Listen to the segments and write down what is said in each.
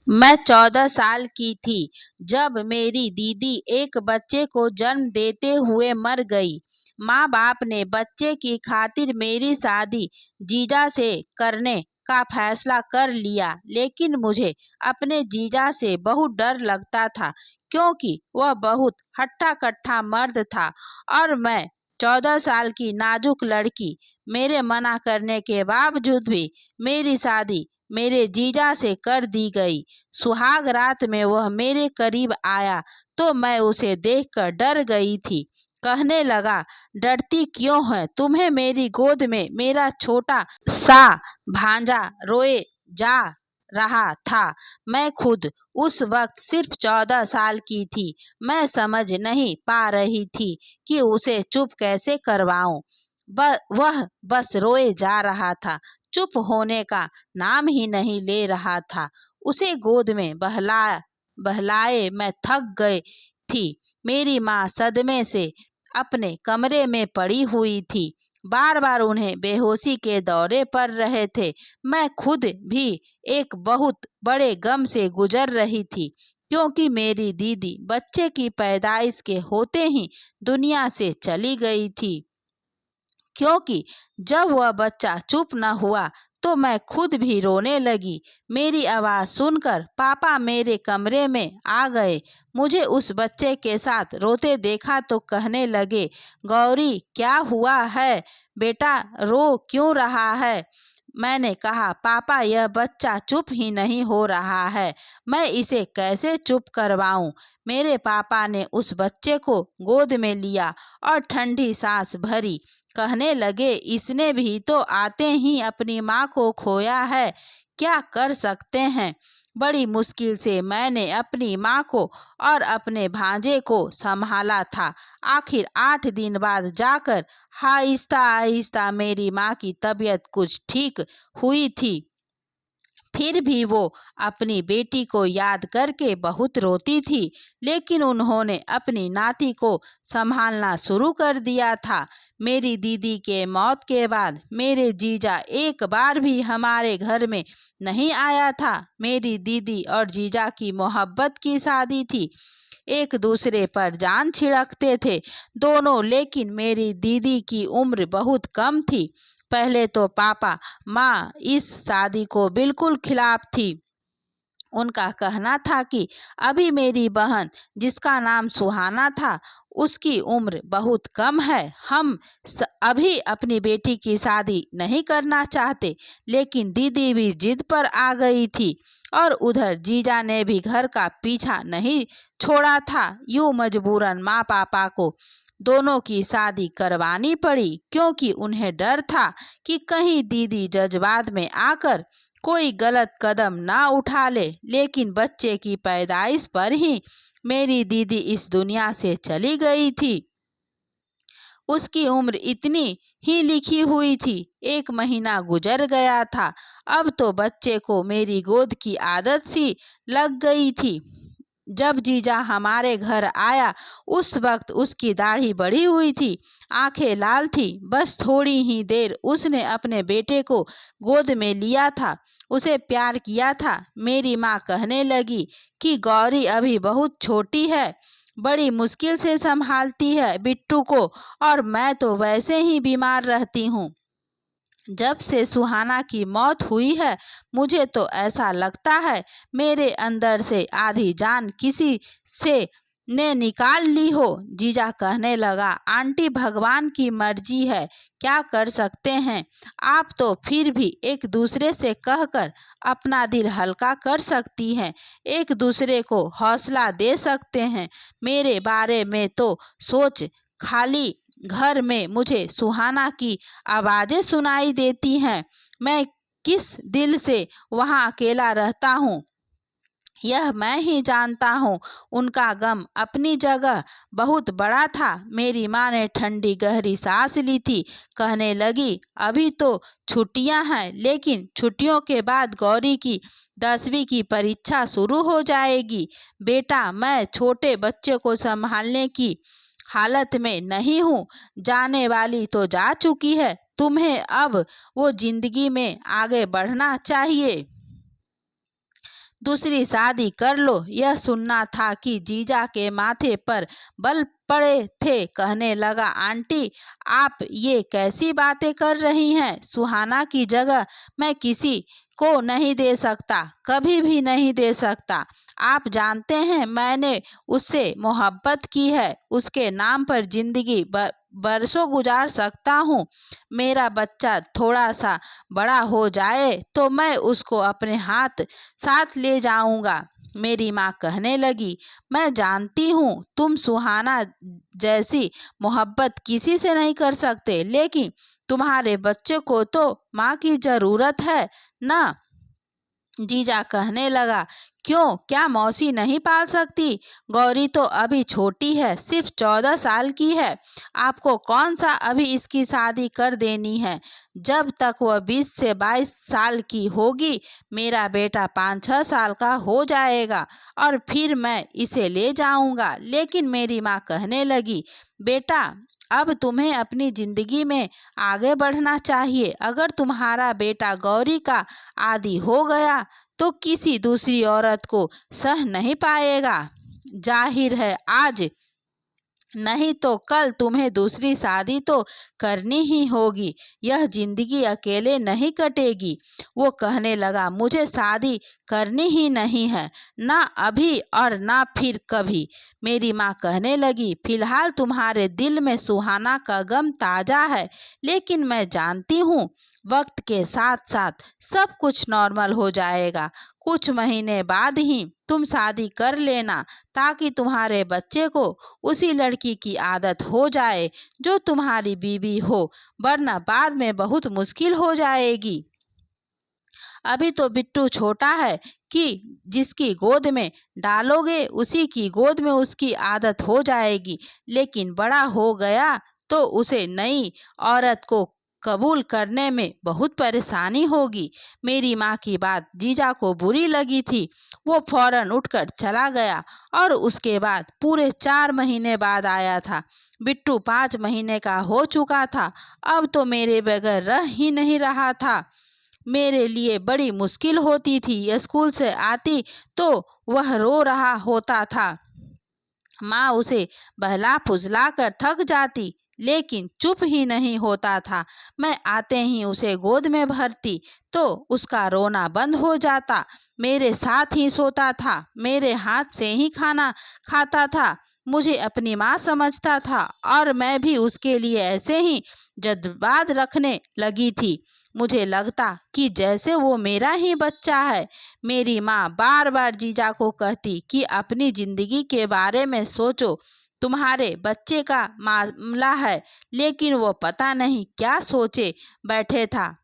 मैं 14 साल की थी जब मेरी दीदी एक बच्चे को जन्म देते हुए मर गई। माँ बाप ने बच्चे की खातिर मेरी शादी जीजा से करने का फैसला कर लिया, लेकिन मुझे अपने जीजा से बहुत डर लगता था क्योंकि वह बहुत हट्टा कट्टा मर्द था और मैं 14 साल की नाजुक लड़की। मेरे मना करने के बावजूद भी मेरी शादी मेरे जीजा से कर दी गई। सुहाग रात में वह मेरे करीब आया तो मैं उसे देखकर डर गई थी। कहने लगा, डरती क्यों है? तुम्हें मेरी गोद में मेरा छोटा सा भांजा रोए जा रहा था। मैं खुद उस वक्त सिर्फ 14 साल की थी। मैं समझ नहीं पा रही थी कि उसे चुप कैसे करवाऊं। वह बस रोए जा रहा था, चुप होने का नाम ही नहीं ले रहा था। उसे गोद में बहलाए मैं थक गई थी। मेरी माँ सदमे से अपने कमरे में पड़ी हुई थी। बार बार उन्हें बेहोशी के दौरे पड़ रहे थे। मैं खुद भी एक बहुत बड़े गम से गुजर रही थी क्योंकि मेरी दीदी बच्चे की पैदाइश के होते ही दुनिया से चली गई थी। क्योंकि जब वह बच्चा चुप न हुआ तो मैं खुद भी रोने लगी। मेरी आवाज़ सुनकर पापा मेरे कमरे में आ गए। मुझे उस बच्चे के साथ रोते देखा तो कहने लगे, गौरी क्या हुआ है बेटा, रो क्यों रहा है? मैंने कहा, पापा यह बच्चा चुप ही नहीं हो रहा है, मैं इसे कैसे चुप करवाऊं? मेरे पापा ने उस बच्चे को गोद में लिया और ठंडी सांस भरी। कहने लगे, इसने भी तो आते ही अपनी माँ को खोया है, क्या कर सकते हैं? बड़ी मुश्किल से मैंने अपनी माँ को और अपने भांजे को संभाला था। आखिर 8 दिन बाद जाकर आहिस्ता आहिस्ता मेरी माँ की तबीयत कुछ ठीक हुई थी। फिर भी वो अपनी बेटी को याद करके बहुत रोती थी, लेकिन उन्होंने अपनी नाती को संभालना शुरू कर दिया था। मेरी दीदी के मौत के बाद मेरे जीजा एक बार भी हमारे घर में नहीं आया था। मेरी दीदी और जीजा की मोहब्बत की शादी थी, एक दूसरे पर जान छिड़कते थे दोनों, लेकिन मेरी दीदी की उम्र बहुत कम थी। पहले तो पापा माँ इस शादी को बिल्कुल खिलाफ थी। उनका कहना था कि अभी मेरी बहन, जिसका नाम सुहाना था, उसकी उम्र बहुत कम है, हम अभी अपनी बेटी की शादी नहीं करना चाहते। लेकिन दीदी भी जिद पर आ गई थी और उधर जीजा ने भी घर का पीछा नहीं छोड़ा था। यूं मजबूरन माँ पापा को दोनों की शादी करवानी पड़ी क्योंकि उन्हें डर था कि कहीं दीदी जज्बात में आकर कोई गलत कदम ना उठा ले। लेकिन बच्चे की पैदाइश पर ही मेरी दीदी इस दुनिया से चली गई थी। उसकी उम्र इतनी ही लिखी हुई थी। 1 महीना गुजर गया था। अब तो बच्चे को मेरी गोद की आदत सी लग गई थी। जब जीजा हमारे घर आया उस वक्त उसकी दाढ़ी बढ़ी हुई थी, आंखें लाल थी। बस थोड़ी ही देर उसने अपने बेटे को गोद में लिया था, उसे प्यार किया था। मेरी माँ कहने लगी कि गौरी अभी बहुत छोटी है, बड़ी मुश्किल से संभालती है बिट्टू को, और मैं तो वैसे ही बीमार रहती हूँ। जब से सुहाना की मौत हुई है मुझे तो ऐसा लगता है मेरे अंदर से आधी जान किसी से ने निकाल ली हो। जीजा कहने लगा, आंटी भगवान की मर्जी है, क्या कर सकते हैं? आप तो फिर भी एक दूसरे से कहकर अपना दिल हल्का कर सकती हैं, एक दूसरे को हौसला दे सकते हैं। मेरे बारे में तो सोच, खाली घर में मुझे सुहाना की आवाज़ें सुनाई देती हैं। मैं किस दिल से वहाँ अकेला रहता हूँ यह मैं ही जानता हूँ। उनका गम अपनी जगह बहुत बड़ा था। मेरी माँ ने ठंडी गहरी सांस ली थी। कहने लगी, अभी तो छुट्टियाँ हैं, लेकिन छुट्टियों के बाद गौरी की 10वीं की परीक्षा शुरू हो जाएगी। बेटा, मैं छोटे बच्चे को संभालने की हालत में नहीं हूँ। जाने वाली तो जा चुकी है, तुम्हें अब वो जिंदगी में आगे बढ़ना चाहिए दूसरी शादी कर लो। यह सुनना था कि जीजा के माथे पर बल पड़े थे। कहने लगा, आंटी आप ये कैसी बातें कर रही हैं? सुहाना की जगह मैं किसी को नहीं दे सकता, कभी भी नहीं दे सकता। आप जानते हैं मैंने उससे मोहब्बत की है, उसके नाम पर जिंदगी बरसों गुजार सकता हूँ। मेरा बच्चा थोड़ा सा बड़ा हो जाए तो मैं उसको अपने हाथ साथ ले जाऊंगा। मेरी माँ कहने लगी, मैं जानती हूँ तुम सुहाना जैसी मोहब्बत किसी से नहीं कर सकते, लेकिन तुम्हारे बच्चे को तो माँ की जरूरत है ना। जीजा कहने लगा, क्यों, क्या मौसी नहीं पाल सकती? गौरी तो अभी छोटी है, सिर्फ 14 साल की है। आपको कौन सा अभी इसकी शादी कर देनी है? जब तक वह 20 से 22 साल की होगी, मेरा बेटा 5-6 साल का हो जाएगा और फिर मैं इसे ले जाऊंगा। लेकिन मेरी माँ कहने लगी, बेटा अब तुम्हें अपनी जिंदगी में आगे बढ़ना चाहिए। अगर तुम्हारा बेटा गौरी का आदी हो गया तो किसी दूसरी औरत को सह नहीं पाएगा। जाहिर है आज नहीं तो कल तुम्हें दूसरी शादी तो करनी ही होगी। यह जिंदगी अकेले नहीं कटेगी। वो कहने लगा, मुझे शादी करनी ही नहीं है, ना अभी और ना फिर कभी। मेरी माँ कहने लगी, फिलहाल तुम्हारे दिल में सुहाना का गम ताज़ा है, लेकिन मैं जानती हूँ वक्त के साथ साथ सब कुछ नॉर्मल हो जाएगा। कुछ महीने बाद ही तुम शादी कर लेना, ताकि तुम्हारे बच्चे को उसी लड़की की आदत हो जाए जो तुम्हारी बीवी हो, वरना बाद में बहुत मुश्किल हो जाएगी। अभी तो बिट्टू छोटा है कि जिसकी गोद में डालोगे उसी की गोद में उसकी आदत हो जाएगी, लेकिन बड़ा हो गया तो उसे नई औरत को कबूल करने में बहुत परेशानी होगी। मेरी माँ की बात जीजा को बुरी लगी थी। वो फौरन उठकर चला गया और उसके बाद पूरे 4 महीने बाद आया था। बिट्टू 5 महीने का हो चुका था। अब तो मेरे बगैर रह ही नहीं रहा था। मेरे लिए बड़ी मुश्किल होती थी। स्कूल से आती तो वह रो रहा होता था। माँ उसे बहला फुसला कर थक जाती, लेकिन चुप ही नहीं होता था। मैं आते ही उसे गोद में भरती तो उसका रोना बंद हो जाता। मेरे साथ ही सोता था, मेरे हाथ से ही खाना खाता था। मुझे अपनी माँ समझता था और मैं भी उसके लिए ऐसे ही जज्बात रखने लगी थी। मुझे लगता कि जैसे वो मेरा ही बच्चा है। मेरी माँ बार बार जीजा को कहती कि अपनी जिंदगी के बारे में सोचो, तुम्हारे बच्चे का मामला है, लेकिन वो पता नहीं क्या सोचे बैठे था।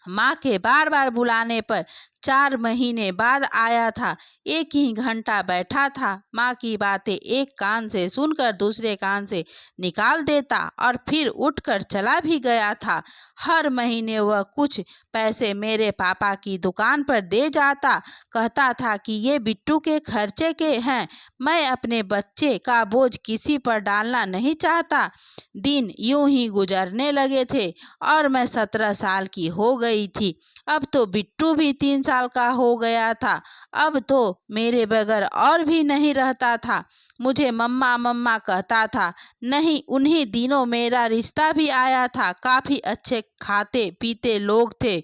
माँ के बार बार बुलाने पर 4 महीने बाद आया था। एक ही घंटा बैठा था। माँ की बातें एक कान से सुनकर दूसरे कान से निकाल देता और फिर उठकर चला भी गया था। हर महीने वह कुछ पैसे मेरे पापा की दुकान पर दे जाता। कहता था कि ये बिट्टू के खर्चे के हैं, मैं अपने बच्चे का बोझ किसी पर डालना नहीं चाहता। दिन यूं ही गुजरने लगे थे और मैं 17 साल की हो गई थी। अब तो बिट्टू भी 3 साल का हो गया था। अब तो मेरे बगैर और भी नहीं रहता था। मुझे मम्मा मम्मा कहता था। नहीं, उन्हीं दिनों मेरा रिश्ता भी आया था। काफ़ी अच्छे खाते पीते लोग थे।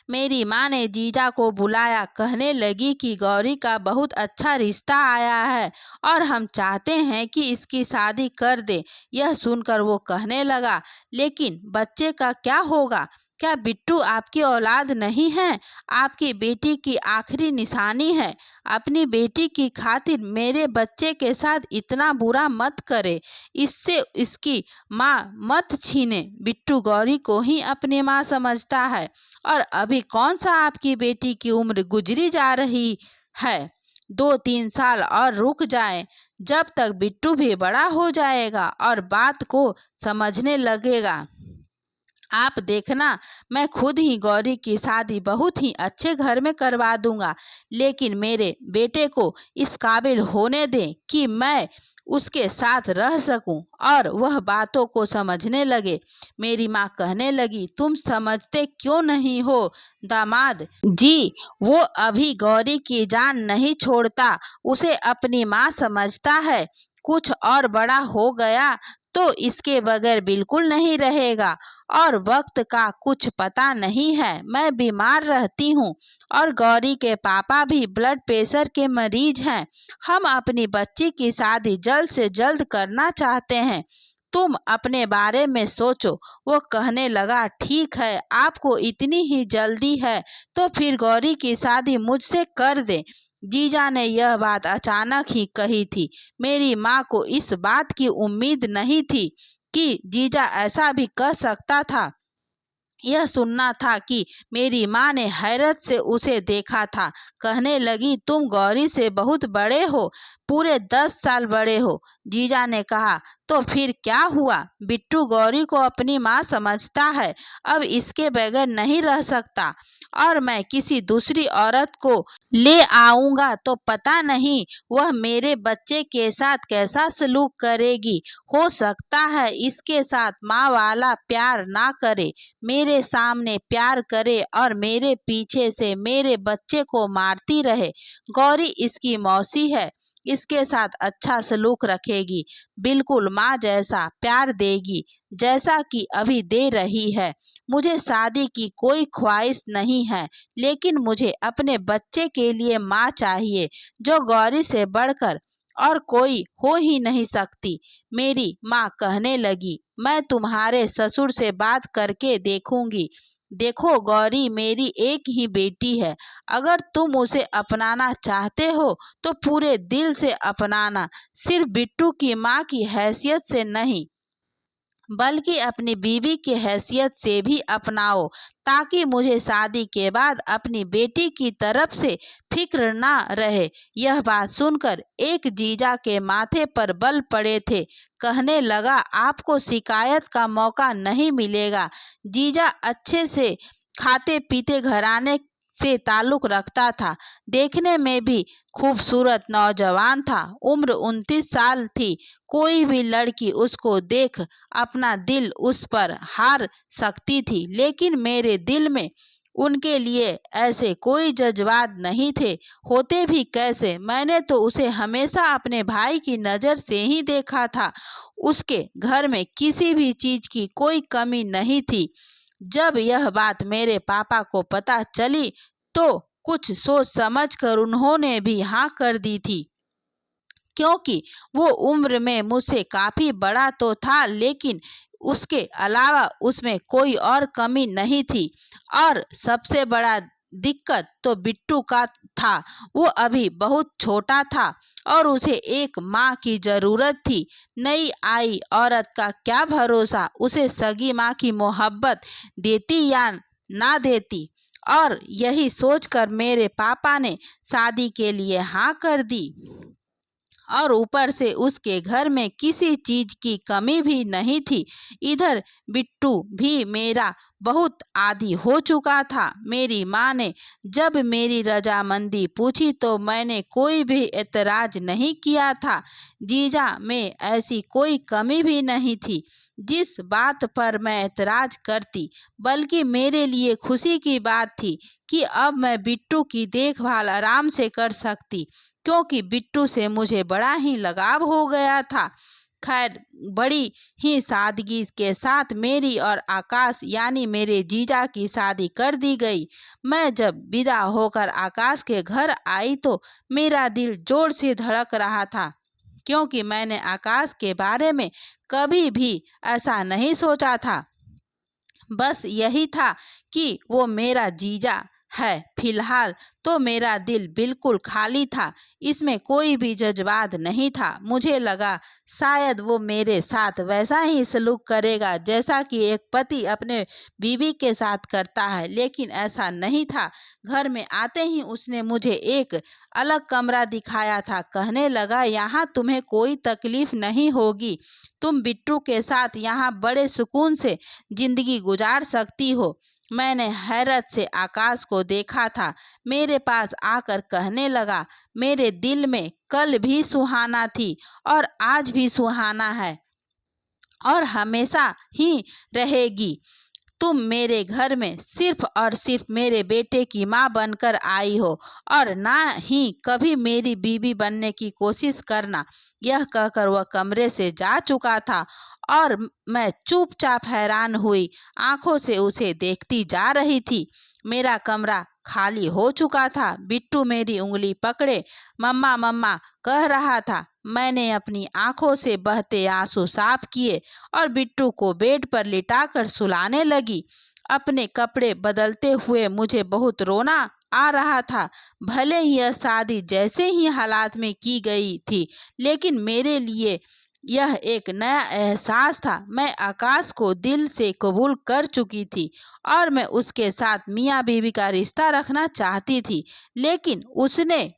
मेरी माँ ने जीजा को बुलाया। कहने लगी कि गौरी का बहुत अच्छा रिश्ता आया है और हम चाहते हैं कि इसकी शादी कर दे। यह सुनकर वो कहने लगा, लेकिन बच्चे का क्या होगा? क्या बिट्टू आपकी औलाद नहीं है? आपकी बेटी की आखिरी निशानी है। अपनी बेटी की खातिर मेरे बच्चे के साथ इतना बुरा मत करे। इससे इसकी माँ मत छीने। बिट्टू गौरी को ही अपनी माँ समझता है और अभी कौन सा आपकी बेटी की उम्र गुजरी जा रही है। 2-3 साल और रुक जाए, जब तक बिट्टू भी बड़ा हो जाएगा और बात को समझने लगेगा। आप देखना, मैं खुद ही गौरी की शादी बहुत ही अच्छे घर में करवा दूंगा, लेकिन मेरे बेटे को इस काबिल होने दें कि मैं उसके साथ रह सकूं और वह बातों को समझने लगे। मेरी माँ कहने लगी, तुम समझते क्यों नहीं हो दामाद जी, वो अभी गौरी की जान नहीं छोड़ता, उसे अपनी माँ समझता है। कुछ और बड़ा हो गया तो इसके बगैर बिल्कुल नहीं रहेगा। और वक्त का कुछ पता नहीं है, मैं बीमार रहती हूँ और गौरी के पापा भी ब्लड प्रेशर के मरीज हैं। हम अपनी बच्ची की शादी जल्द से जल्द करना चाहते हैं, तुम अपने बारे में सोचो। वो कहने लगा, ठीक है, आपको इतनी ही जल्दी है तो फिर गौरी की शादी मुझसे कर दे। जीजा ने यह बात अचानक ही कही थी। मेरी माँ को इस बात की उम्मीद नहीं थी कि जीजा ऐसा भी कह सकता था। यह सुनना था कि मेरी माँ ने हैरत से उसे देखा था। कहने लगी, तुम गौरी से बहुत बड़े हो, पूरे 10 साल बड़े हो। जीजा ने कहा, तो फिर क्या हुआ, बिट्टू गौरी को अपनी माँ समझता है, अब इसके बगैर नहीं रह सकता और मैं किसी दूसरी औरत को ले आऊंगा तो पता नहीं वह मेरे बच्चे के साथ कैसा सलूक करेगी। हो सकता है इसके साथ माँ वाला प्यार ना करे, मेरे सामने प्यार करे और मेरे पीछे से मेरे बच्चे को मारती रहे। गौरी इसकी मौसी है, इसके साथ अच्छा सलूक रखेगी, बिल्कुल माँ जैसा प्यार देगी जैसा कि अभी दे रही है। मुझे शादी की कोई ख्वाहिश नहीं है, लेकिन मुझे अपने बच्चे के लिए माँ चाहिए जो गौरी से बढ़कर और कोई हो ही नहीं सकती। मेरी माँ कहने लगी, मैं तुम्हारे ससुर से बात करके देखूंगी। देखो गौरी मेरी एक ही बेटी है, अगर तुम उसे अपनाना चाहते हो तो पूरे दिल से अपनाना, सिर्फ बिट्टू की माँ की हैसियत से नहीं बल्कि अपनी बीवी की हैसियत से भी अपनाओ, ताकि मुझे शादी के बाद अपनी बेटी की तरफ से फिक्र ना रहे। यह बात सुनकर एक जीजा के माथे पर बल पड़े थे। कहने लगा, आपको शिकायत का मौका नहीं मिलेगा। जीजा अच्छे से खाते पीते घराने से ताल्लुक रखता था, देखने में भी खूबसूरत नौजवान था, उम्र 29 साल थी। कोई भी लड़की उसको देख अपना दिल उस पर हार सकती थी, लेकिन मेरे दिल में उनके लिए ऐसे कोई जज्बात नहीं थे। होते भी कैसे, मैंने तो उसे हमेशा अपने भाई की नज़र से ही देखा था। उसके घर में किसी भी चीज़ की कोई कमी नहीं थी। जब यह बात मेरे पापा को पता चली तो कुछ सोच समझ कर उन्होंने भी हाँ कर दी थी, क्योंकि वो उम्र में मुझसे काफ़ी बड़ा तो था, लेकिन उसके अलावा उसमें कोई और कमी नहीं थी। और सबसे बड़ा दिक्कत तो बिट्टू का था, वो अभी बहुत छोटा था और उसे एक माँ की ज़रूरत थी। नई आई औरत का क्या भरोसा, उसे सगी माँ की मोहब्बत देती या ना देती। और यही सोचकर मेरे पापा ने शादी के लिए हाँ कर दी। और ऊपर से उसके घर में किसी चीज की कमी भी नहीं थी। इधर बिट्टू भी मेरा बहुत आदी हो चुका था। मेरी माँ ने जब मेरी रजामंदी पूछी तो मैंने कोई भी एतराज नहीं किया था। जीजा में ऐसी कोई कमी भी नहीं थी जिस बात पर मैं एतराज करती, बल्कि मेरे लिए खुशी की बात थी कि अब मैं बिट्टू की देखभाल आराम से कर सकती, क्योंकि बिट्टू से मुझे बड़ा ही लगाव हो गया था। खैर, बड़ी ही सादगी के साथ मेरी और आकाश यानी मेरे जीजा की शादी कर दी गई। मैं जब विदा होकर आकाश के घर आई तो मेरा दिल जोर से धड़क रहा था, क्योंकि मैंने आकाश के बारे में कभी भी ऐसा नहीं सोचा था। बस यही था कि वो मेरा जीजा है। फिलहाल तो मेरा दिल बिल्कुल खाली था, इसमें कोई भी जज्बात नहीं था। मुझे लगा शायद वो मेरे साथ वैसा ही सलूक करेगा जैसा कि एक पति अपने बीवी के साथ करता है, लेकिन ऐसा नहीं था। घर में आते ही उसने मुझे एक अलग कमरा दिखाया था। कहने लगा, यहाँ तुम्हें कोई तकलीफ नहीं होगी, तुम बिट्टू के साथ यहाँ बड़े सुकून से जिंदगी गुजार सकती हो। मैंने हैरत से आकाश को देखा था। मेरे पास आकर कहने लगा, मेरे दिल में कल भी सुहाना थी और आज भी सुहाना है और हमेशा ही रहेगी। तुम मेरे घर में सिर्फ और सिर्फ मेरे बेटे की माँ बनकर आई हो और ना ही कभी मेरी बीवी बनने की कोशिश करना। यह कहकर वह कमरे से जा चुका था और मैं चुपचाप हैरान हुई आंखों से उसे देखती जा रही थी। मेरा कमरा खाली हो चुका था। बिट्टू मेरी उंगली पकड़े मम्मा मम्मा कह रहा था। मैंने अपनी आंखों से बहते आंसू साफ किए और बिट्टू को बेड पर लिटाकर सुलाने लगी। अपने कपड़े बदलते हुए मुझे बहुत रोना आ रहा था। भले ही यह शादी जैसे ही हालात में की गई थी, लेकिन मेरे लिए यह एक नया एहसास था। मैं आकाश को दिल से कबूल कर चुकी थी और मैं उसके साथ मियाँ बीवी का रिश्ता रखना चाहती थी, लेकिन उसने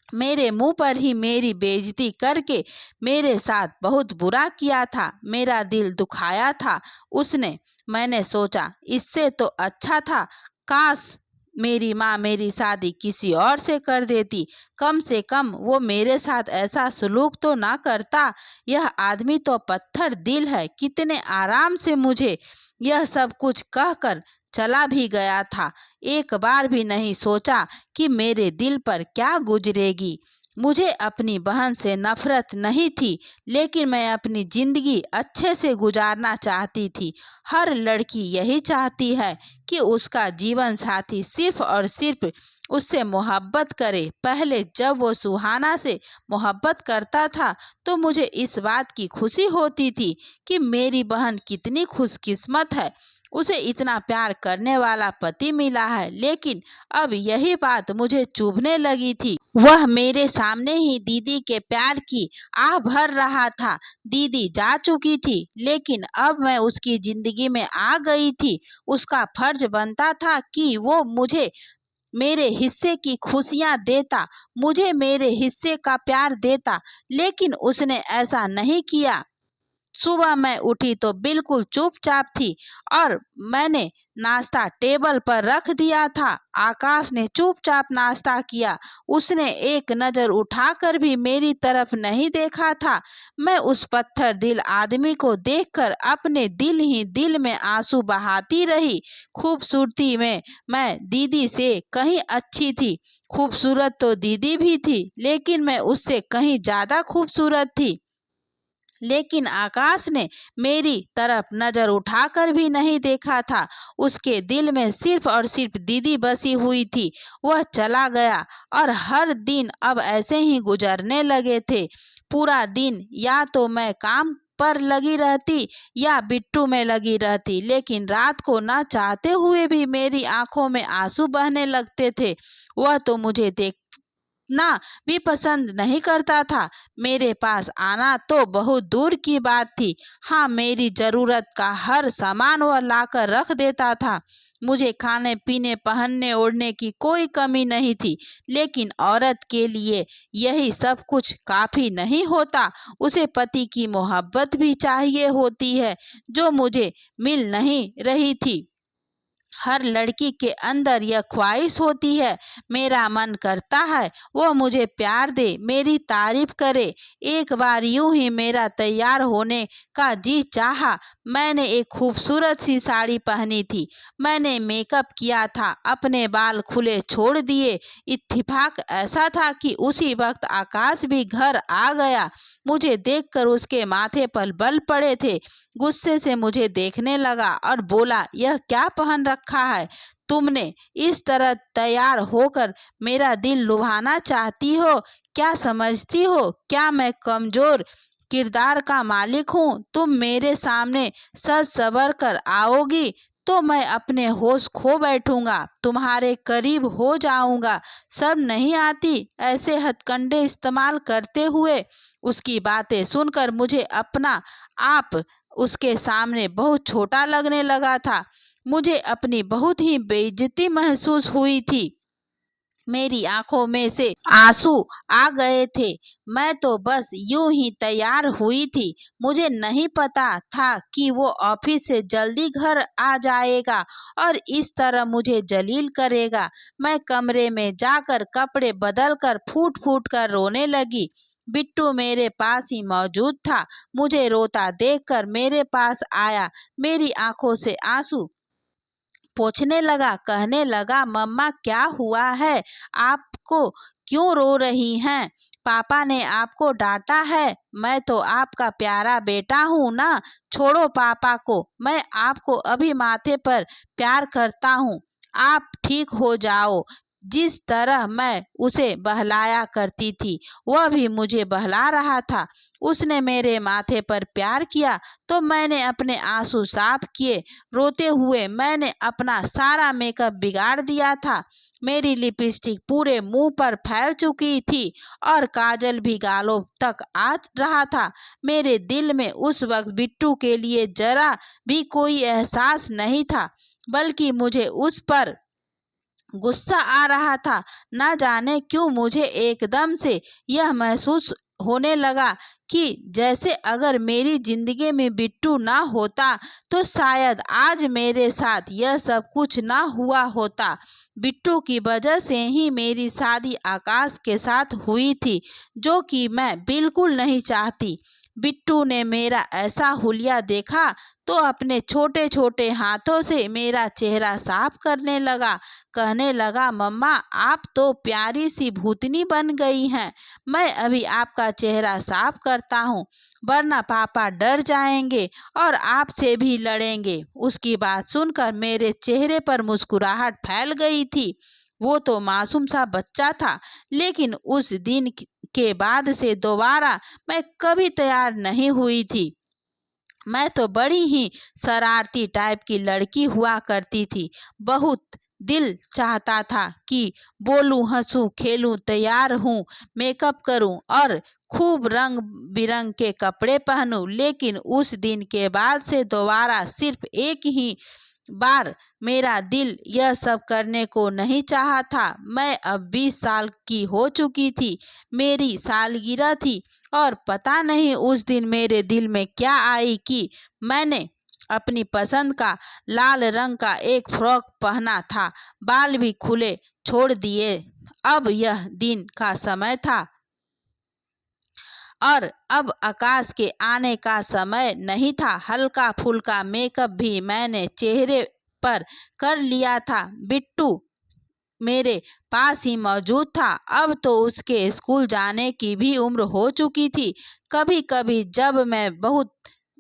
मेरे मुंह पर ही मेरी बेइज्जती करके मेरे साथ बहुत बुरा किया था। मेरा दिल दुखाया था उसने। मैंने सोचा, इससे तो अच्छा था काश मेरी माँ मेरी शादी किसी और से कर देती। कम से कम वो मेरे साथ ऐसा सलूक तो ना करता। यह आदमी तो पत्थर दिल है। कितने आराम से मुझे यह सब कुछ कहकर चला भी गया था। एक बार भी नहीं सोचा कि मेरे दिल पर क्या गुजरेगी। मुझे अपनी बहन से नफरत नहीं थी, लेकिन मैं अपनी जिंदगी अच्छे से गुजारना चाहती थी। हर लड़की यही चाहती है कि उसका जीवन साथी सिर्फ और सिर्फ उससे मोहब्बत करे। पहले जब वो सुहाना से मोहब्बत करता था तो मुझे इस बात की खुशी होती थी कि मेरी बहन कितनी खुशकिस्मत है, उसे इतना प्यार करने वाला पति मिला है। लेकिन अब यही बात मुझे चुभने लगी थी। वह मेरे सामने ही दीदी के प्यार की आह भर रहा था। दीदी जा चुकी थी, लेकिन अब मैं उसकी जिंदगी में आ गई थी। उसका फर्ज बनता था कि वो मुझे मेरे हिस्से की खुशियां देता, मुझे मेरे हिस्से का प्यार देता, लेकिन उसने ऐसा नहीं किया। सुबह मैं उठी तो बिल्कुल चुपचाप थी और मैंने नाश्ता टेबल पर रख दिया था। आकाश ने चुपचाप नाश्ता किया। उसने एक नज़र उठाकर भी मेरी तरफ नहीं देखा था। मैं उस पत्थर दिल आदमी को देखकर अपने दिल ही दिल में आंसू बहाती रही। खूबसूरती में मैं दीदी से कहीं अच्छी थी। खूबसूरत तो दीदी भी थी, लेकिन मैं उससे कहीं ज़्यादा खूबसूरत थी। लेकिन आकाश ने मेरी तरफ नजर उठाकर भी नहीं देखा था। उसके दिल में सिर्फ और सिर्फ दीदी बसी हुई थी। वह चला गया और हर दिन अब ऐसे ही गुजरने लगे थे। पूरा दिन या तो मैं काम पर लगी रहती या बिट्टू में लगी रहती, लेकिन रात को ना चाहते हुए भी मेरी आंखों में आंसू बहने लगते थे। वह तो मुझे देख ना भी पसंद नहीं करता था। मेरे पास आना तो बहुत दूर की बात थी। हाँ, मेरी ज़रूरत का हर सामान वह लाकर रख देता था। मुझे खाने पीने पहनने ओढ़ने की कोई कमी नहीं थी, लेकिन औरत के लिए यही सब कुछ काफ़ी नहीं होता। उसे पति की मोहब्बत भी चाहिए होती है, जो मुझे मिल नहीं रही थी। हर लड़की के अंदर यह ख्वाहिश होती है। मेरा मन करता है वो मुझे प्यार दे, मेरी तारीफ करे। एक बार यूं ही मेरा तैयार होने का जी चाहा। मैंने एक खूबसूरत सी साड़ी पहनी थी। मैंने मेकअप किया था, अपने बाल खुले छोड़ दिए। इत्तेफाक ऐसा था कि उसी वक्त आकाश भी घर आ गया। मुझे देखकर उसके माथे पर बल पड़े थे। गुस्से से मुझे देखने लगा और बोला, यह क्या पहन रखा है तुमने? इस तरह तैयार होकर मेरा दिल लुभाना चाहती हो? क्या समझती हो क्या मैं कमजोर किरदार का मालिक हूँ? तुम मेरे सामने सज सवर कर आओगी तो मैं अपने होश खो बैठूंगा, तुम्हारे करीब हो जाऊंगा। शर्म नहीं आती ऐसे हथकंडे इस्तेमाल करते हुए? उसकी बातें सुनकर मुझे अपना आप उसके सामने बहुत छोटा लगने लगा था। मुझे अपनी बहुत ही बेइज्जती महसूस हुई थी। मेरी आंखों में से आंसू आ गए थे। मैं तो बस यूं ही तैयार हुई थी। मुझे नहीं पता था कि वो ऑफिस से जल्दी घर आ जाएगा और इस तरह मुझे जलील करेगा। मैं कमरे में जाकर कपड़े बदलकर फूट फूट कर रोने लगी। बिट्टू मेरे पास ही मौजूद था। मुझे रोता देखकर मेरे पास आया, मेरी आंखों से आंसू पोंछने लगा, कहने लगा, मम्मा क्या हुआ है? आपको क्यों रो रही हैं? पापा ने आपको डांटा है? मैं तो आपका प्यारा बेटा हूँ ना। छोड़ो पापा को, मैं आपको अभी माथे पर प्यार करता हूँ। आप ठीक हो जाओ। जिस तरह मैं उसे बहलाया करती थी वह भी मुझे बहला रहा था। उसने मेरे माथे पर प्यार किया तो मैंने अपने आंसू साफ किए। रोते हुए मैंने अपना सारा मेकअप बिगाड़ दिया था। मेरी लिपस्टिक पूरे मुंह पर फैल चुकी थी और काजल भी गालों तक आ रहा था। मेरे दिल में उस वक्त बिट्टू के लिए जरा भी कोई एहसास नहीं था, बल्कि मुझे उस पर गुस्सा आ रहा था। न जाने क्यों मुझे एकदम से यह महसूस होने लगा कि जैसे अगर मेरी जिंदगी में बिट्टू ना होता तो शायद आज मेरे साथ यह सब कुछ ना हुआ होता। बिट्टू की वजह से ही मेरी शादी आकाश के साथ हुई थी, जो कि मैं बिल्कुल नहीं चाहती। बिट्टू ने मेरा ऐसा हुलिया देखा तो अपने छोटे छोटे हाथों से मेरा चेहरा साफ करने लगा। कहने लगा, मम्मा आप तो प्यारी सी भूतनी बन गई हैं। मैं अभी आपका चेहरा साफ करता हूँ, वरना पापा डर जाएंगे और आपसे भी लड़ेंगे। उसकी बात सुनकर मेरे चेहरे पर मुस्कुराहट फैल गई थी। वो तो मासूम सा बच्चा था, लेकिन उस दिन के बाद से दोबारा मैं कभी तैयार नहीं हुई थी। मैं तो बड़ी ही शरारती टाइप की लड़की हुआ करती थी। बहुत दिल चाहता था कि बोलूं, हंसूं, खेलूं, तैयार हूँ, मेकअप करूं और खूब रंग बिरंग के कपड़े पहनूं। लेकिन उस दिन के बाद से दोबारा सिर्फ एक ही बार मेरा दिल यह सब करने को नहीं चाहा था। मैं अब 20 साल की हो चुकी थी। मेरी सालगिरह थी और पता नहीं उस दिन मेरे दिल में क्या आई कि मैंने अपनी पसंद का लाल रंग का एक फ्रॉक पहना था, बाल भी खुले छोड़ दिए। अब यह दिन का समय था और अब आकाश के आने का समय नहीं था। हल्का फुल्का मेकअप भी मैंने चेहरे पर कर लिया था। बिट्टू मेरे पास ही मौजूद था। अब तो उसके स्कूल जाने की भी उम्र हो चुकी थी। कभी कभी जब मैं बहुत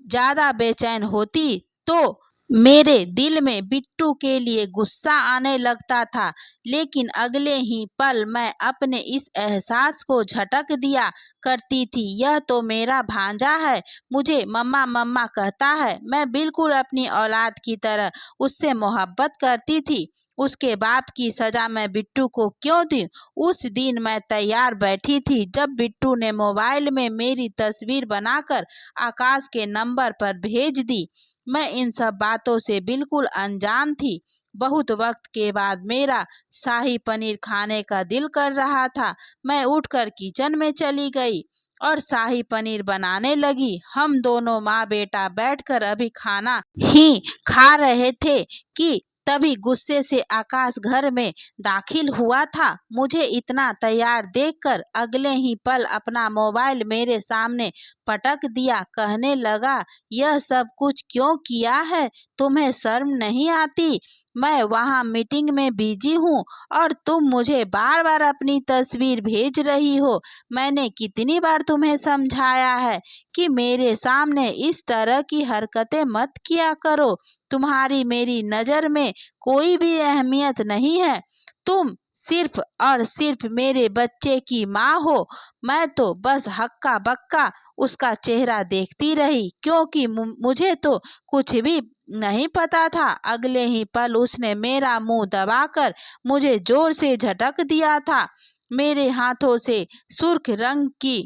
ज्यादा बेचैन होती तो मेरे दिल में बिट्टू के लिए गुस्सा आने लगता था, लेकिन अगले ही पल मैं अपने इस एहसास को झटक दिया करती थी, यह तो मेरा भांजा है, मुझे मम्मा मम्मा कहता है। मैं बिल्कुल अपनी औलाद की तरह उससे मोहब्बत करती थी। उसके बाप की सजा मैं बिट्टू को क्यों दी? उस दिन मैं तैयार बैठी थी जब बिट्टू ने मोबाइल में मेरी तस्वीर बनाकर आकाश के नंबर पर भेज दी। मैं इन सब बातों से बिल्कुल अनजान थी। बहुत वक्त के बाद मेरा शाही पनीर खाने का दिल कर रहा था। मैं उठकर किचन में चली गई और शाही पनीर बनाने लगी। हम दोनों माँ बेटा बैठकर अभी खाना ही खा रहे थे कि तभी गुस्से से आकाश घर में दाखिल हुआ था। मुझे इतना तैयार देखकर अगले ही पल अपना मोबाइल मेरे सामने पटक दिया। कहने लगा, यह सब कुछ क्यों किया है? तुम्हें शर्म नहीं आती? मैं वहाँ मीटिंग में बिजी हूँ और तुम मुझे बार बार अपनी तस्वीर भेज रही हो। मैंने कितनी बार तुम्हें समझाया है कि मेरे सामने इस तरह की हरकतें मत किया करो। तुम्हारी मेरी नज़र में कोई भी अहमियत नहीं है। तुम सिर्फ और सिर्फ मेरे बच्चे की माँ हो। मैं तो बस हक्का बक्का उसका चेहरा देखती रही, क्योंकि मुझे तो कुछ भी नहीं पता था। अगले ही पल उसने मेरा मुंह दबाकर मुझे जोर से झटक दिया था। मेरे हाथों से सुर्ख रंग की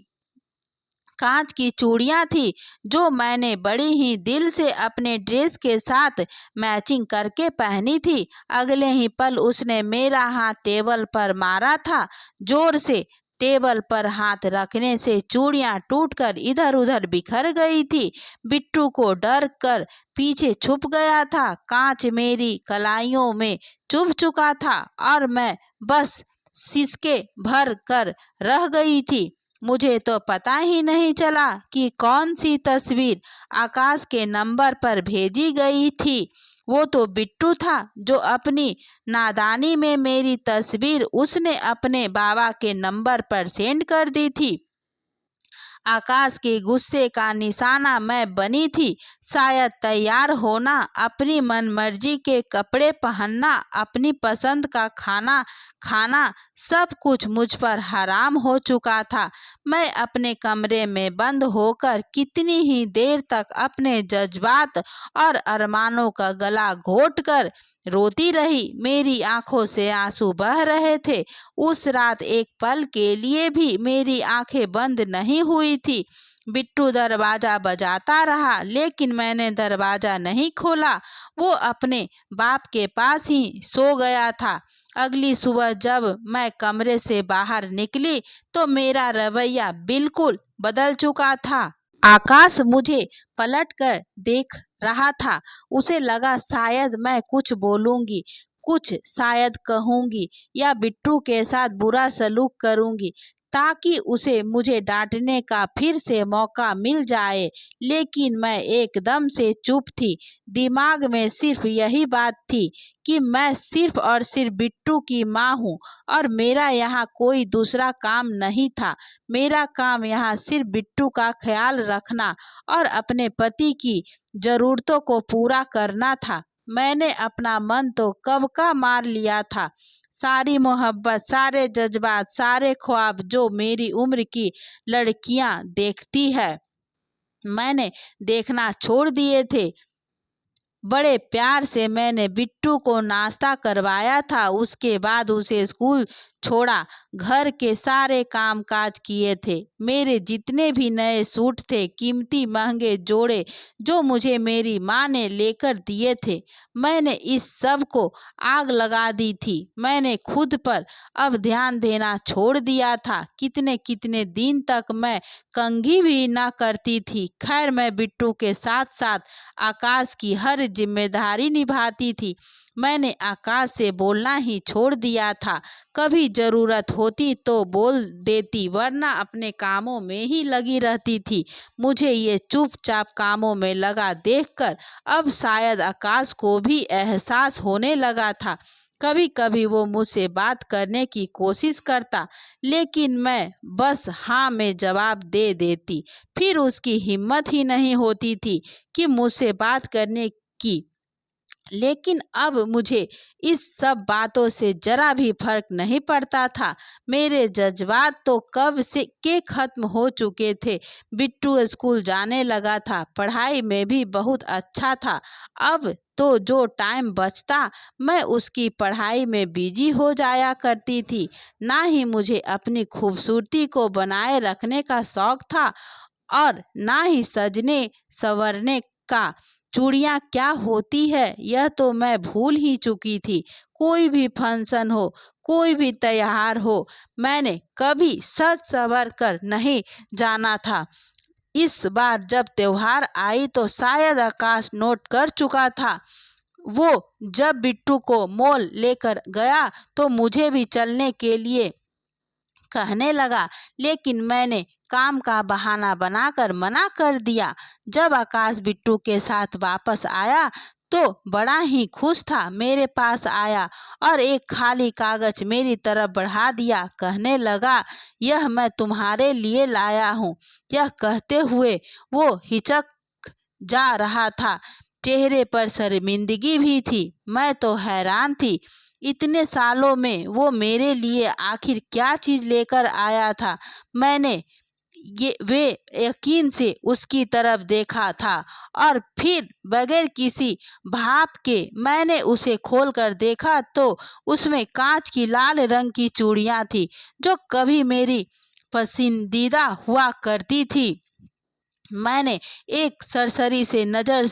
कांच की चूड़ियां थी जो मैंने बड़ी ही दिल से अपने ड्रेस के साथ मैचिंग करके पहनी थी। अगले ही पल उसने मेरा हाथ टेबल पर मारा था जोर से। टेबल पर हाथ रखने से चूड़ियां टूटकर इधर उधर बिखर गई थी। बिट्टू को डर कर पीछे छुप गया था। कांच मेरी कलाइयों में चुभ चुका था और मैं बस सिसके भर कर रह गई थी। मुझे तो पता ही नहीं चला कि कौन सी तस्वीर आकाश के नंबर पर भेजी गई थी। वो तो बिट्टू था जो अपनी नादानी में मेरी तस्वीर उसने अपने बाबा के नंबर पर सेंड कर दी थी। आकाश के गुस्से का निशाना मैं बनी थी। शायद तैयार होना, अपनी मनमर्जी के कपड़े पहनना, अपनी पसंद का खाना खाना, सब कुछ मुझ पर हराम हो चुका था। मैं अपने कमरे में बंद होकर कितनी ही देर तक अपने जज्बात और अरमानों का गला घोंटकर रोती रही। मेरी आंखों से आंसू बह रहे थे। उस रात एक पल के लिए भी मेरी आंखें बंद नहीं हुई थी। बिट्टू दरवाजा बजाता रहा लेकिन मैंने दरवाजा नहीं खोला। वो अपने बाप के पास ही सो गया था। अगली सुबह जब मैं कमरे से बाहर निकली तो मेरा रवैया बिल्कुल बदल चुका था। आकाश मुझे पलटकर देख रहा था। उसे लगा शायद मैं कुछ बोलूंगी, कुछ शायद कहूंगी या बिट्टू के साथ बुरा सलूक करूंगी ताकि उसे मुझे डांटने का फिर से मौका मिल जाए। लेकिन मैं एकदम से चुप थी। दिमाग में सिर्फ यही बात थी कि मैं सिर्फ और सिर्फ बिट्टू की माँ हूँ और मेरा यहाँ कोई दूसरा काम नहीं था। मेरा काम यहाँ सिर्फ बिट्टू का ख्याल रखना और अपने पति की जरूरतों को पूरा करना था। मैंने अपना मन तो कब का मार लिया था। सारी मोहब्बत, सारे जज्बात, सारे ख्वाब जो मेरी उम्र की लड़कियां देखती है, मैंने देखना छोड़ दिए थे। बड़े प्यार से मैंने बिट्टू को नाश्ता करवाया था। उसके बाद उसे स्कूल छोड़ा, घर के सारे काम काज किए थे। मेरे जितने भी नए सूट थे, कीमती महंगे जोड़े जो मुझे मेरी माँ ने लेकर दिए थे, मैंने इस सब को आग लगा दी थी। मैंने खुद पर अब ध्यान देना छोड़ दिया था। कितने कितने दिन तक मैं कंघी भी ना करती थी। खैर, मैं बिट्टू के साथ साथ आकाश की हर जिम्मेदारी निभाती थी। मैंने आकाश से बोलना ही छोड़ दिया था। कभी जरूरत होती तो बोल देती, वरना अपने कामों में ही लगी रहती थी। मुझे ये चुपचाप कामों में लगा देखकर अब शायद आकाश को भी एहसास होने लगा था। कभी कभी वो मुझसे बात करने की कोशिश करता लेकिन मैं बस हाँ में जवाब दे देती। फिर उसकी हिम्मत ही नहीं होती थी कि मुझसे बात करने की। लेकिन अब मुझे इस सब बातों से जरा भी फर्क नहीं पड़ता था। मेरे जज्बात तो कब से के खत्म हो चुके थे। बिट्टू स्कूल जाने लगा था, पढ़ाई में भी बहुत अच्छा था। अब तो जो टाइम बचता मैं उसकी पढ़ाई में बिजी हो जाया करती थी। ना ही मुझे अपनी खूबसूरती को बनाए रखने का शौक था और ना ही सजने संवरने का। चूड़ियाँ क्या होती है यह तो मैं भूल ही चुकी थी। कोई भी फंक्शन हो, कोई भी त्योहार हो, मैंने कभी सज संवर कर नहीं जाना था। इस बार जब त्योहार आई तो शायद आकाश नोट कर चुका था। वो जब बिट्टू को मॉल लेकर गया तो मुझे भी चलने के लिए कहने लगा, लेकिन मैंने काम का बहाना बनाकर मना कर दिया। जब आकाश बिट्टू के साथ वापस आया तो बड़ा ही खुश था। मेरे पास आया और एक खाली कागज मेरी तरफ बढ़ा दिया। कहने लगा, यह मैं तुम्हारे लिए लाया हूँ। यह कहते हुए वो हिचक जा रहा था। चेहरे पर शर्मिंदगी भी थी। मैं तो हैरान थी, इतने सालों में वो मेरे लिए आखिर क्या चीज लेकर आया था। मैंने ये वे यकीन से उसकी तरफ देखा था और फिर बगैर किसी भाप के मैंने उसे खोलकर देखा तो उसमें कांच की लाल रंग की चूड़ियां थी जो कभी मेरी पसंदीदा हुआ करती थी। मैंने एक सरसरी से नजर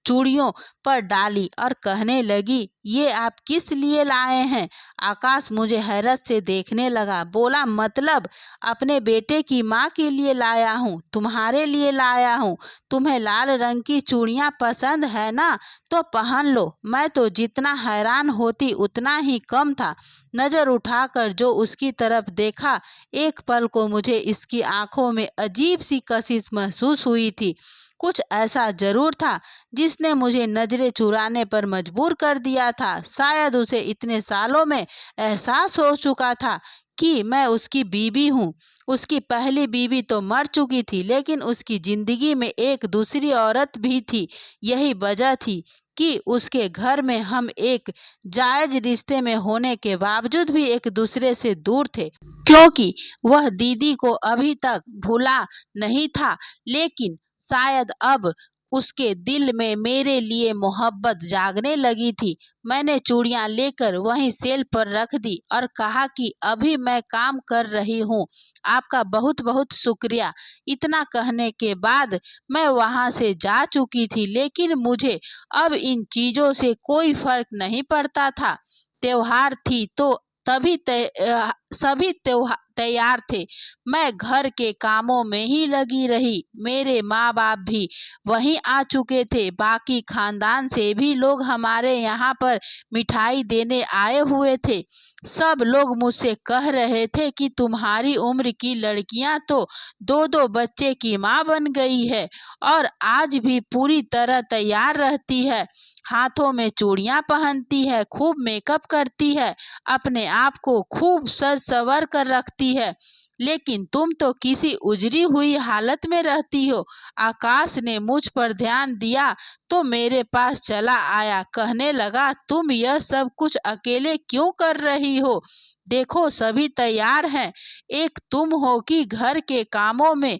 चूड़ियों पर डाली और कहने लगी, ये आप किस लिए लाए हैं? आकाश मुझे हैरत से देखने लगा। बोला, मतलब अपने बेटे की माँ के लिए लाया हूँ, तुम्हारे लिए लाया हूँ। तुम्हें लाल रंग की चूड़ियाँ पसंद है ना, तो पहन लो। मैं तो जितना हैरान होती उतना ही कम था। नजर उठाकर जो उसकी तरफ देखा, एक पल को मुझे इसकी आंखों में अजीब सी कशिश महसूस हुई थी। कुछ ऐसा जरूर था जिसने मुझे नजरें चुराने पर मजबूर कर दिया था। शायद उसे इतने सालों में एहसास हो चुका था कि मैं उसकी बीवी हूँ। उसकी पहली बीवी तो मर चुकी थी, लेकिन उसकी जिंदगी में एक दूसरी औरत भी थी। यही वजह थी कि उसके घर में हम एक जायज रिश्ते में होने के बावजूद भी एक दूसरे से दूर थे, क्योंकि वह दीदी को अभी तक भूला नहीं था। लेकिन शायद अब उसके दिल में मेरे लिए मोहब्बत जागने लगी थी। मैंने चूड़ियां लेकर वहीं सेल पर रख दी और कहा कि अभी मैं काम कर रही हूँ, आपका बहुत बहुत शुक्रिया। इतना कहने के बाद मैं वहां से जा चुकी थी, लेकिन मुझे अब इन चीजों से कोई फर्क नहीं पड़ता था। त्योहार थी तो सभी त्योहार तैयार थे। मैं घर के कामों में ही लगी रही। मेरे माँ बाप भी वहीं आ चुके थे। बाकी खानदान से भी लोग हमारे यहाँ पर मिठाई देने आए हुए थे। सब लोग मुझसे कह रहे थे कि तुम्हारी उम्र की लड़कियां तो दो दो बच्चे की माँ बन गई है और आज भी पूरी तरह तैयार रहती है, हाथों में चूड़ियां पहनती है, खूब मेकअप करती है, अपने आप को खूब सज सवर कर रखती है। लेकिन तुम तो किसी उजरी हुई हालत में रहती हो। आकाश ने मुझ पर ध्यान दिया तो मेरे पास चला आया। कहने लगा, तुम यह सब कुछ अकेले क्यों कर रही हो? देखो सभी तैयार हैं, एक तुम हो कि घर के कामों में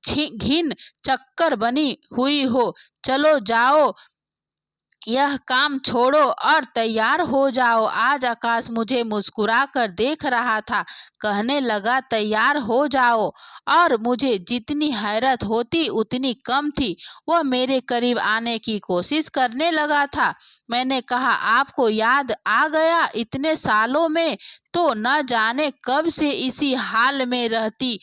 घिन चक्कर बनी हुई हो। चलो जाओ, यह काम छोड़ो और तैयार हो जाओ। आज आकाश मुझे मुस्कुरा कर देख रहा था। कहने लगा, तैयार हो जाओ। और मुझे जितनी हैरत होती उतनी कम थी। वह मेरे करीब आने की कोशिश करने लगा था। मैंने कहा, आपको याद आ गया? इतने सालों में तो न जाने कब से इसी हाल में रहती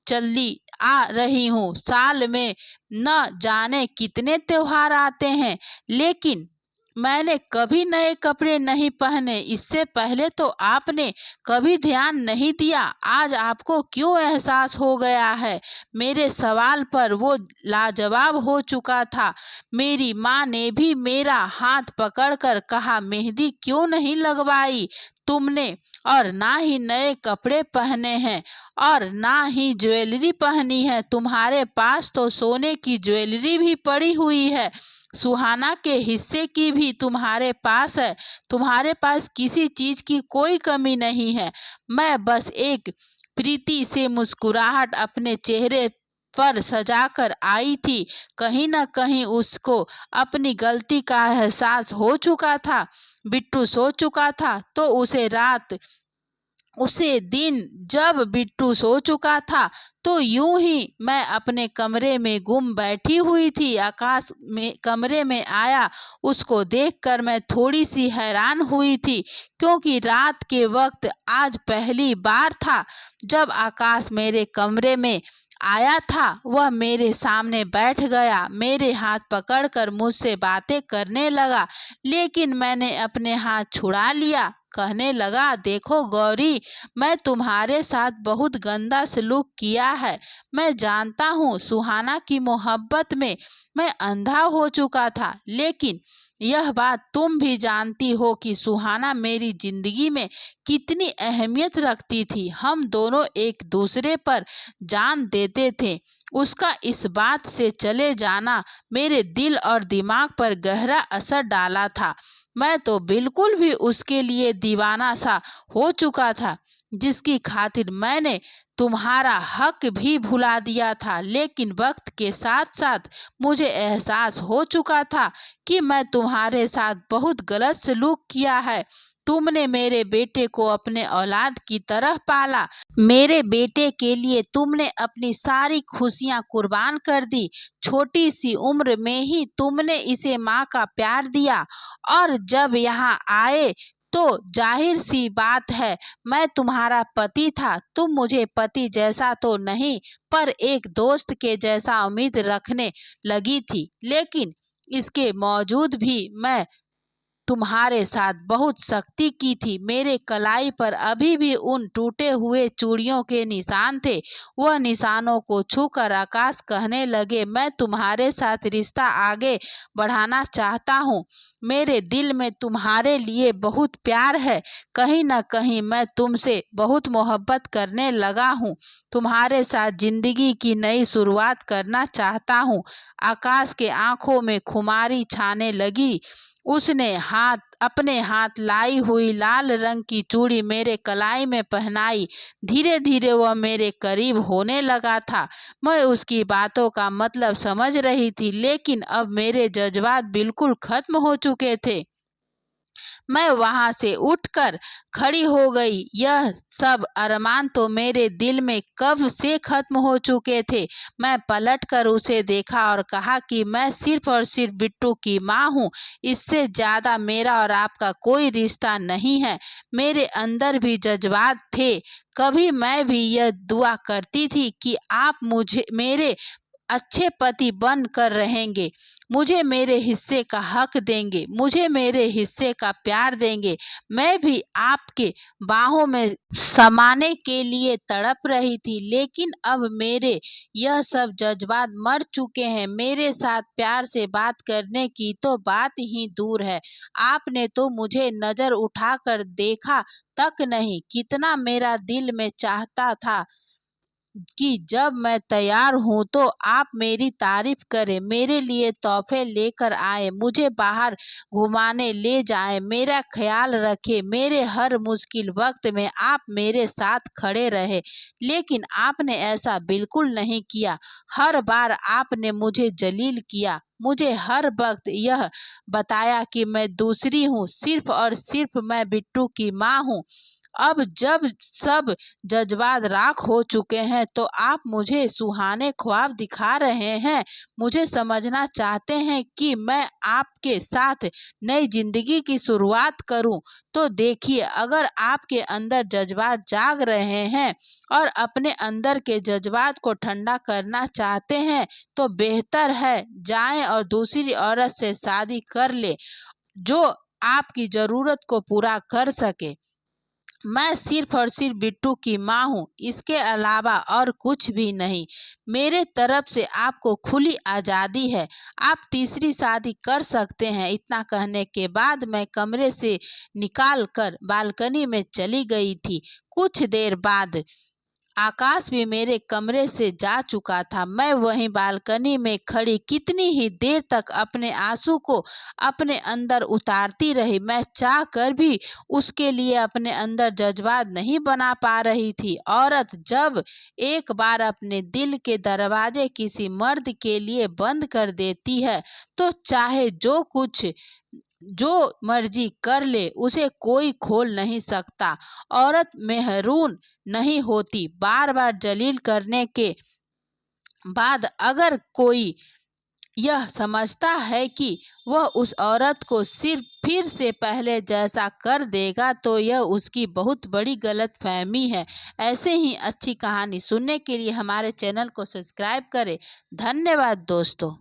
चली आ रही हूँ। साल में न जाने कितने त्योहार आते हैं, लेकिन मैंने कभी नए कपड़े नहीं पहने। इससे पहले तो आपने कभी ध्यान नहीं दिया। आज आपको क्यों एहसास हो गया है? मेरे सवाल पर वो लाजवाब हो चुका था। मेरी माँ ने भी मेरा हाथ पकड़कर कहा, मेहंदी क्यों नहीं लगवाई तुमने? और ना ही नए कपड़े पहने हैं और ना ही ज्वेलरी पहनी है। तुम्हारे पास तो सोने की ज्वेलरी भी पड़ी हुई है, सुहाना के हिस्से की भी तुम्हारे पास है। तुम्हारे पास किसी चीज की कोई कमी नहीं है। मैं बस एक प्रीति से मुस्कुराहट अपने चेहरे पर सजाकर आई थी। कहीं न कहीं उसको अपनी गलती का एहसास हो चुका था। बिट्टू सो चुका था तो उसे दिन जब बिट्टू सो चुका था तो यूं ही मैं अपने कमरे में गुम बैठी हुई थी। आकाश में कमरे में आया। उसको देखकर मैं थोड़ी सी हैरान हुई थी, क्योंकि रात के वक्त आज पहली बार था जब आकाश मेरे कमरे में आया था। वह मेरे सामने बैठ गया, मेरे हाथ पकड़कर मुझसे बातें करने लगा, लेकिन मैंने अपने हाथ छुड़ा लिया। कहने लगा, देखो गौरी, मैं तुम्हारे साथ बहुत गंदा सलूक किया है। मैं जानता हूँ सुहाना की मोहब्बत में मैं अंधा हो चुका था, लेकिन यह बात तुम भी जानती हो कि सुहाना मेरी जिंदगी में कितनी अहमियत रखती थी। हम दोनों एक दूसरे पर जान देते थे। उसका इस बात से चले जाना मेरे दिल और दिमाग पर गहरा असर डाला था। मैं तो बिल्कुल भी उसके लिए दीवाना सा हो चुका था। जिसकी खातिर मैंने तुम्हारा हक भी भुला दिया था। लेकिन वक्त के साथ साथ मुझे एहसास हो चुका था कि मैं तुम्हारे साथ बहुत गलत सलूक किया है। तुमने मेरे बेटे को अपने औलाद की तरह पाला। मेरे बेटे के लिए तुमने अपनी सारी खुशियां कुर्बान कर दी। छोटी सी उम्र में ही तुमने इसे माँ का प्यार दिया, और जब यहाँ आए तो जाहिर सी बात है, मैं तुम्हारा पति था। तुम मुझे पति जैसा तो नहीं, पर एक दोस्त के जैसा उम्मीद रखने लगी थी। लेकिन इसके बावजूद भी मैं तुम्हारे साथ बहुत सख्ती की थी। मेरे कलाई पर अभी भी उन टूटे हुए चूड़ियों के निशान थे। वह निशानों को छूकर आकाश कहने लगे, मैं तुम्हारे साथ रिश्ता आगे बढ़ाना चाहता हूँ। मेरे दिल में तुम्हारे लिए बहुत प्यार है। कहीं न कहीं मैं तुमसे बहुत मोहब्बत करने लगा हूँ। तुम्हारे साथ जिंदगी की नई शुरुआत करना चाहता हूँ। आकाश के आंखों में खुमारी छाने लगी। उसने अपने हाथ लाई हुई लाल रंग की चूड़ी मेरे कलाई में पहनाई। धीरे धीरे वह मेरे करीब होने लगा था। मैं उसकी बातों का मतलब समझ रही थी, लेकिन अब मेरे जज्बात बिल्कुल खत्म हो चुके थे। मैं वहां से उठकर खड़ी हो गई। यह सब अरमान तो मेरे दिल में कब से खत्म हो चुके थे। मैं पलटकर उसे देखा और कहा कि मैं सिर्फ और सिर्फ बिट्टू की माँ हूँ। इससे ज़्यादा मेरा और आपका कोई रिश्ता नहीं है। मेरे अंदर भी जज्बात थे। कभी मैं भी यह दुआ करती थी कि आप मुझे मेरे अच्छे पति बन कर रहेंगे, मुझे मेरे हिस्से का हक देंगे, मुझे मेरे हिस्से का प्यार देंगे। मैं भी आपके बाहों में समाने के लिए तड़प रही थी, लेकिन अब मेरे यह सब जज्बात मर चुके हैं। मेरे साथ प्यार से बात करने की तो बात ही दूर है। आपने तो मुझे नजर उठाकर देखा तक नहीं। कितना मेरा दिल में चाहता था कि जब मैं तैयार हूँ तो आप मेरी तारीफ करें, मेरे लिए तोहफे लेकर आए, मुझे बाहर घुमाने ले जाएं, मेरा ख्याल रखें, मेरे हर मुश्किल वक्त में आप मेरे साथ खड़े रहे। लेकिन आपने ऐसा बिल्कुल नहीं किया। हर बार आपने मुझे जलील किया, मुझे हर वक्त यह बताया कि मैं दूसरी हूँ, सिर्फ और सिर्फ मैं बिट्टू की माँ हूँ। अब जब सब जज्बात राख हो चुके हैं तो आप मुझे सुहाने ख्वाब दिखा रहे हैं। मुझे समझना चाहते हैं कि मैं आपके साथ नई जिंदगी की शुरुआत करूं। तो देखिए, अगर आपके अंदर जज्बात जाग रहे हैं और अपने अंदर के जज्बात को ठंडा करना चाहते हैं तो बेहतर है जाएं और दूसरी औरत से शादी कर ले जो आपकी जरूरत को पूरा कर सके। मैं सिर्फ और सिर्फ बिट्टू की माँ हूँ, इसके अलावा और कुछ भी नहीं। मेरे तरफ से आपको खुली आज़ादी है, आप तीसरी शादी कर सकते हैं। इतना कहने के बाद मैं कमरे से निकाल कर बालकनी में चली गई थी। कुछ देर बाद आकाश भी मेरे कमरे से जा चुका था। मैं वहीं बालकनी में खड़ी कितनी ही देर तक अपने आंसू को अपने अंदर उतारती रही। मैं चाह कर भी उसके लिए अपने अंदर जज्बात नहीं बना पा रही थी। औरत जब एक बार अपने दिल के दरवाजे किसी मर्द के लिए बंद कर देती है तो चाहे जो मर्जी कर ले, उसे कोई खोल नहीं सकता। औरत महरूम नहीं होती। बार बार जलील करने के बाद अगर कोई यह समझता है कि वह उस औरत को सिर्फ फिर से पहले जैसा कर देगा तो यह उसकी बहुत बड़ी गलतफहमी है। ऐसे ही अच्छी कहानी सुनने के लिए हमारे चैनल को सब्सक्राइब करें। धन्यवाद दोस्तों।